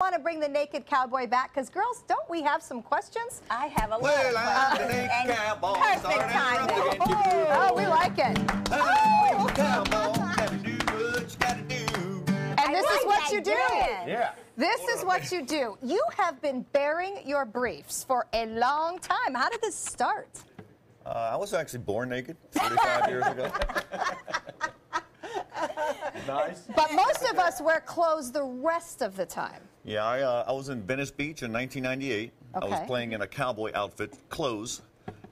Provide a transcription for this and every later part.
Want to bring the naked cowboy back? Because girls, don't we have some questions? I have a lot Well, of I'm the questions. naked cowboy. Perfect timing. Oh, we like it. Oh, cowboy, gotta do what you gotta do. And this is what you do. Yeah. This is what you do. You have been bearing your briefs for a long time. How did this start? I was actually born naked 35 years ago. Nice. But most of us wear clothes the rest of the time. Yeah, I was in Venice Beach in 1998. I was Okay. playing in a cowboy outfit, clothes,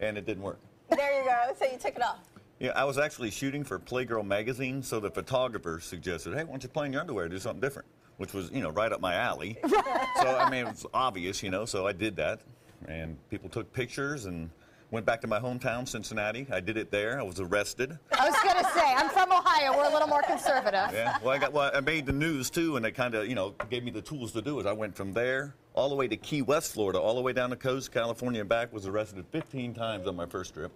and it didn't work. There you go. So you took it off. Yeah, I was actually shooting for Playgirl magazine, so the photographer suggested, hey, why don't you play in your underwear, do something different, which was, right up my alley. So, I mean, it was obvious, so I did that. And people took pictures and went back to my hometown, Cincinnati. I did it there. I was arrested. I was going to say, I'm from Ohio. We're a little more conservative. Yeah, well, I made the news, too, and they kind of, gave me the tools to do it. I went from there all the way to Key West, Florida, all the way down the coast, California, and back. Was arrested 15 times on my first trip.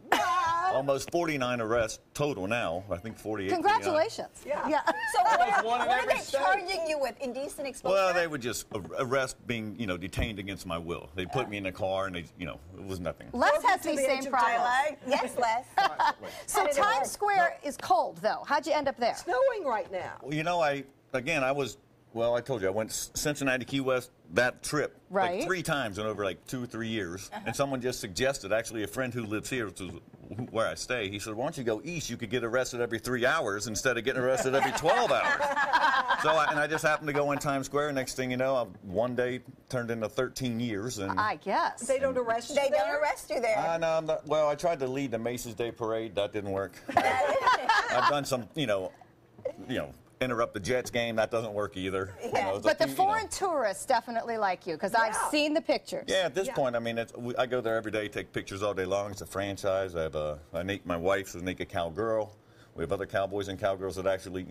Almost 49 arrests total now. I think 48. Congratulations. 49. Yeah. So one in what are every they state. charging you with? Indecent exposure? Well, they would just arrest being, detained against my will. They put me in a car, and it was nothing. Les has To these the same edge of problems. dialogue. Yes, Les. So How did it work? Times Square is cold, though. How'd you end up there? Snowing right now. Well, I told you, I went Cincinnati, Key West, that trip, Right. like 3 times in over like 2 or 3 years. And someone just suggested, actually a friend who lives here, which is where I stay, he said, why don't you go east? You could get arrested every 3 hours instead of getting arrested every 12 hours. I just happened to go in Times Square. Next thing you know, one day turned into 13 years. And I guess. They don't arrest you They there? don't arrest you there. no, I tried to lead the Macy's Day Parade. That didn't work. I've done some, interrupt the Jets game. That doesn't work either. Yeah. It's But the few, foreign tourists definitely like you, because I've seen the pictures. Yeah, at this point, I mean, I go there every day, take pictures all day long. It's a franchise. I have my wife's a naked cowgirl. We have other cowboys and cowgirls that actually,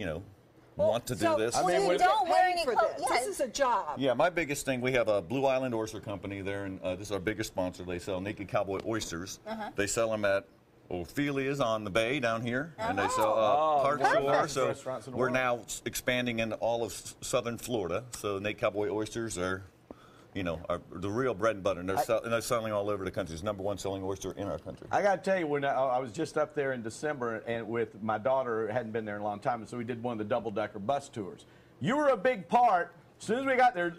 want to do this. I mean, you with- don't wear wear any for clothes. this. Yes. This is a job. Yeah, my biggest thing, we have a Blue Island Oyster Company there, and this is our biggest sponsor. They sell naked cowboy oysters. They sell them at Ophelia's on the bay down here, and they sell Park perfect. Shore. So Restaurants in the we're world. now expanding into all of southern Florida. So naked cowboy oysters are, are the real bread and butter, and they're selling all over the country. It's #1 selling oyster in our country. I got to tell you, when I was just up there in December and with my daughter, hadn't been there in a long time, and so we did one of the double-decker bus tours. You were a big part. As soon as we got there,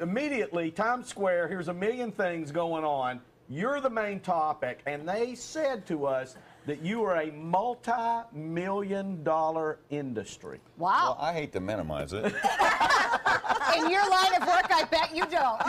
immediately, Times Square, here's a million things going on. You're the main topic, and they said to us that you are a multi-million-dollar industry. Wow. Well, I hate to minimize it. In your line of work, I bet you don't.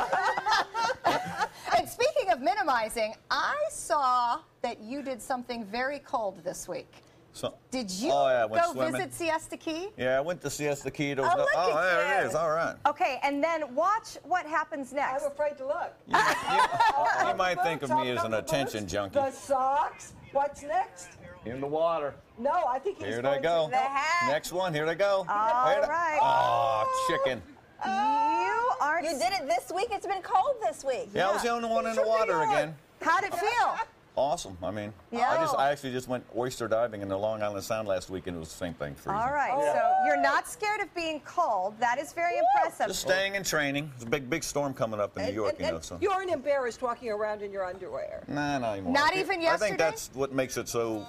And speaking of minimizing, I saw that you did something very cold this week. So, Did you I went go swimming. visit Siesta Key? Yeah, I went to Siesta Key. There was Oh, look at there you. it is. All right. Okay, and then watch what happens next. I'm afraid to look. You might think of me as an attention junkie. The socks. What's next? In the water. No, I think he's Here going they go. to... The hat. Next one. Here they go. All right. Oh, chicken. You aren't. You did it this week. It's been cold this week. Yeah, I was the only one in the water again. How'd it feel? Awesome. I mean, Yeah. I actually just went oyster diving in the Long Island Sound last week, and it was the same thing. Freezing. All right, so you're not scared of being cold. That is very impressive. Just staying in training. There's a big storm coming up in New York, so. You aren't embarrassed walking around in your underwear. Nah, not anymore. Not even I yesterday? think that's what makes it so,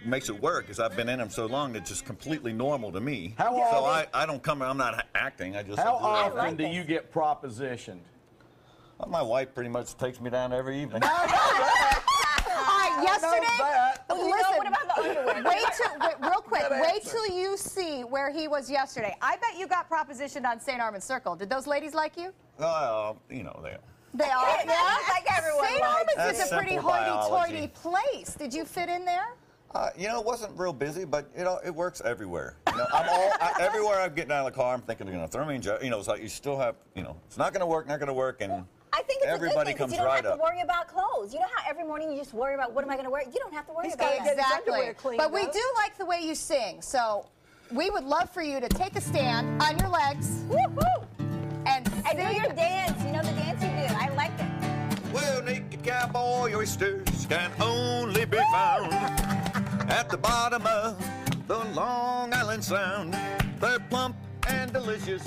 makes it work, is I've been in them so long that it's just completely normal to me. How so often- I don't come, I'm not acting, I just How do it. often do you get propositioned? Well, my wife pretty much takes me down every evening. All right, yesterday. Well, what about the underwear? Real quick, wait till you see where he was yesterday. I bet you got propositioned on St. Armand Circle. Did those ladies like you? They They are. Yeah, like everyone St. likes. Armand's That's is a pretty simple hoity-toity biology. place. Did you fit in there? It wasn't real busy, but it works everywhere. Everywhere I get out of the car, I'm thinking they're going to throw me in jail. It's like you still have, it's not going to work, and I think it's everybody a good thing 'cause comes you don't right have up. to worry about clothes. You know how every morning you just worry about what am I going to wear? You don't have to worry about gotta that. get his Exactly. underwear cleaned But we up. do like the way you sing, so we would love for you to take a stand on your legs Woo-hoo. and And do sing. your dance. You know the dance you do. I like it. Well, naked cowboy oysters can only be found at the bottom of the Long Island Sound. They're plump and delicious.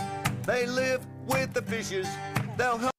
They live with the fishes. They'll help